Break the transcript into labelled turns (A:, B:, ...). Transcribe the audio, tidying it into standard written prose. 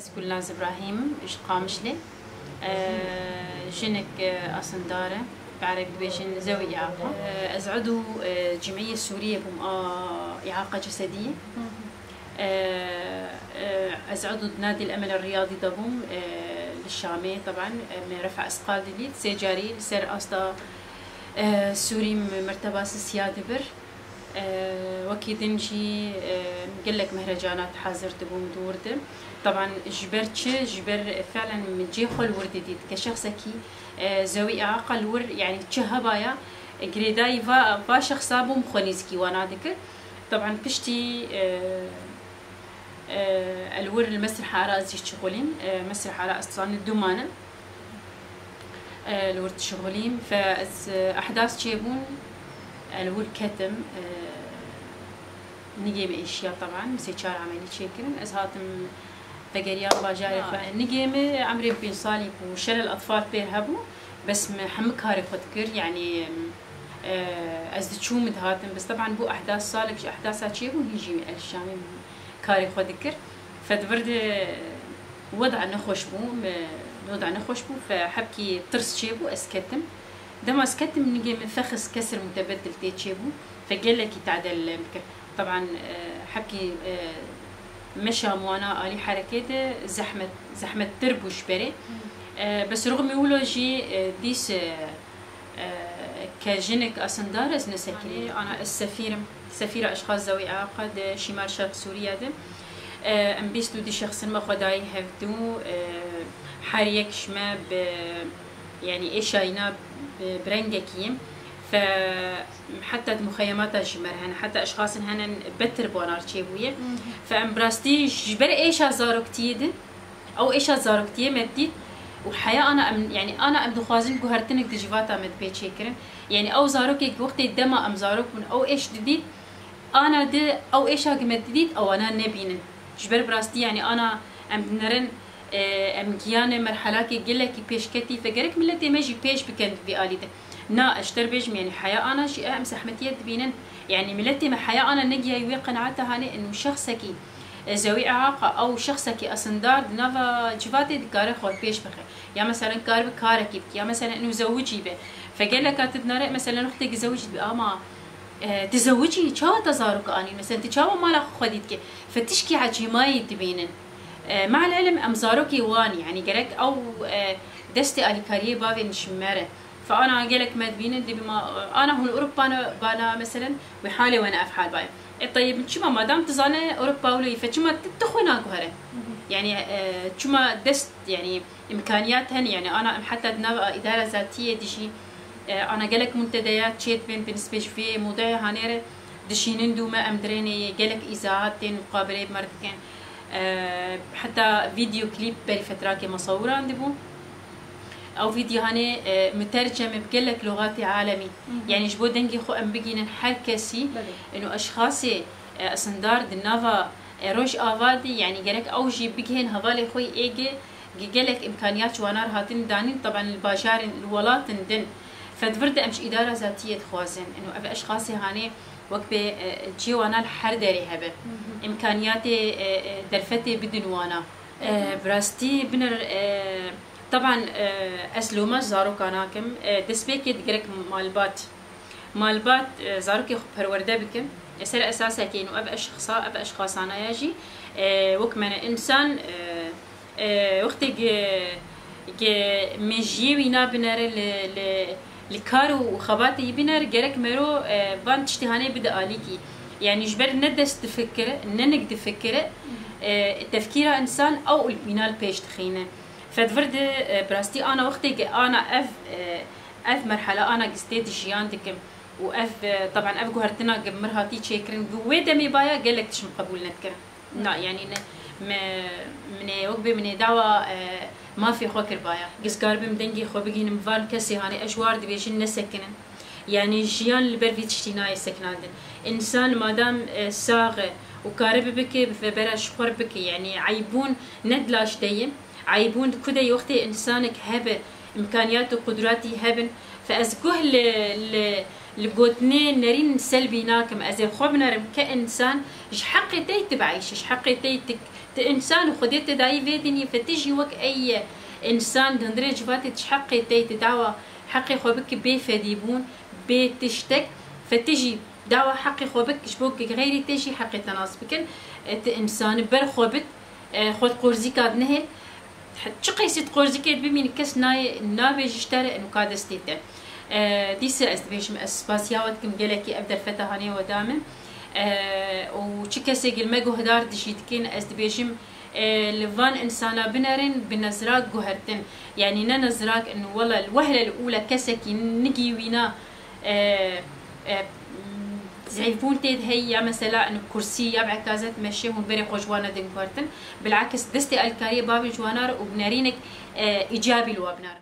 A: از گلناز ابراهیم اش قامشلي جنك اصنداره بعرف بيجن ذوي إعاقة. از عضو جمعية سورية بم إعاقة جسدية. از عضو نادي الأمل الرياضي دبوم للشامية طبعا من رفع أثقال دليل سيجاري سر أصلا سوري مرتبة سيادة بر وكيدنجي مقلك مهرجانات حاضر دبوم دوردم طبعا جبر فعلا من جيخو الورد ديد كشخصكي ذوي إعاقة الور يعني تشهبايا جريداي با شخصا بو مخونيزكي وانا ذكر طبعا بشتي الور المسرح على زي شغلين مسرح على أصلا الدمانة الور شغلين فأحداث شيبون الور كتم نجيم اشياء طبعا مسيشار عملي شيكرن ازهاتم تقريبا باجاري نجيم عمري بين صالي وشل الاطفال بيرهبوا بس محمك هاري خدكر يعني ازدشو مدهاتم بس طبعا بو احداث صالك احداثات شيء هيجي الشامي كاري خدكر فدبرد وضع نخوش بو فحبكي طرس شيبو اسكتم دما اسكتم نجيم فخس كسر متبدل تيتشيبو فقال لك يتعدل طبعا حكي مشى موانا آلي حركته زحمة تربوش بري بس رغم يقولوا جي ديس كجنك أصندار از نسكري أنا سفيرة أشخاص ذوي إعاقة شمال شرق سوريا ده أم بيستو دي شخص ما خداي هفدو حريك شما يعني إيش هينا برنجكيم فحتى مخيمات جمرهن حتى اشخاص هن بتر بونار تشيبويه فام براستي جبر ايش زاروكتيد او ايش زاروكتيه مديت وحياه انا يعني انا ام دخوازن جوهرتنك دجيفاتا مد بيتشيكرن يعني او زاروكي وقت الدما ام زاروك من او ايش دديت انا دي او ايش مديت او انا نبين جبر براستي يعني انا ام نرن ام كيانه مرحلاتي قلكي بيشكتي فقرك ملتي ماجي بيش بكند بآليته نا اشتر بيجم يعني حياة أنا شيء أمس أحمدية بينن يعني ملتي ما حياة أنا نجي يوي قناعتها هني إنه شخصكي ذوي إعاقة أو شخصكي أصندار نافا جفاتي دكاره خود بيش بخير يا مثلا كار بكارك يا مثلا إنه زوجي به فقال لك تدنار مثلا أختك زوجي بأما تزوجي شو تزارك أني مثلا تشاو مالا خديتك فتشكي عجماي تبينن مع العلم أمزاروكي واني يعني جرك أو دستي ألي كاريه بافي نشمره فأنا قالك ما تبين دي بما أنا هون أوروبا أنا بانا مثلا بحالي وأنا أفحال باي طيب شو ما دام تزاني أوروبا ولي فشو ما تتخونا كهرة يعني شو ما دست يعني إمكانياتهن يعني أنا حتى دنا إدارة ذاتية دشي أنا قالك منتديات شيت بين بالنسبة في موضوع هنير دشينين دوما أمدريني قالك إذاعات مقابلة مرتين حتى فيديو كليب بالفترة كمصورة عندبو او فيديو هاني مترجم بقلك لغات عالمي يعني جبو دنجي خو ام بقينا حركسي انه اشخاصي اصندار دنافا روش افادي يعني قالك اوجي بقهن هذالي خوي ايجي قالك امكانيات وانار هاتين دانين طبعا الباجار الولات دن فدفرد امش اداره ذاتيه خوازن انه ابي اشخاصي هاني وقت جي وانا الحردري هبه امكانياتي درفتي بدن وانا براستي بنر طبعا اسلوما زارو كاناكم دسبيكي دقرك مالبات زاروكي برورده بكم يصير اساسا كينو اب اشخاص انا يجي وكمن انسان وقت مجي وينا بنر لكارو وخباتي بنر قرك مرو بان تشتهاني بدا اليكي يعني جبر ندس تفكر ننك تفكر تفكير انسان او البنال بيش تخينه فدفرد براستي انا وقتي انا اف مرحله انا قستيت جيان دكم واف طبعا اف جوهرتنا قبل مرهاتي تشيكرن قوي دمي بايا قال لك تشم قبول نذكر لا يعني من وقبي من دعوه ما في خوكر بايا قس قارب مدنجي خو بقين مفال كسي هاني اشوار دبيشن نسكنن يعني جيان البرفي تشتيناي سكنادن انسان مادام ساغ وكارب بكي ببرش خور بكي يعني عيبون ندلاش دايم عيبون كده يوختي إنسانك هبه إمكانياته وقدراته هبن فأزجه لقوتني نرين سلبي ناكم أزي خوب نرم كإنسان إيش حقي تي تبعيش إيش حقي تي إنسان وخديت داي فيدني فتجي وك أي إنسان دندري جفاتي إيش حقي تي تدعوى حقي خوبك بفديبون بتشتك فتجي دعوى حقي خوبك شبوك غيري تجي حقي تناسبك إنسان بر خوبت خود قرزي كاد نهي شقي ست قرزي كاد بمين كس نابي جشتري إنه كاد استيته ديسا استبيش اسباسياوات كم جلكي ابدا الفتحاني ودامن وشكسي قل ما جهدار دشيتكين استبيشم لفان انسانا بنرن بنزراك جهرتن يعني ننزراك انه والله الوهله الاولى كسكي نجي وينا زعيفون تيد هي مثلا انه كرسي يبع كازت مشيهم بري قجوانا دنكورتن بالعكس دستي الكاري بابي جوانار وبنارينك ايجابي لوابنار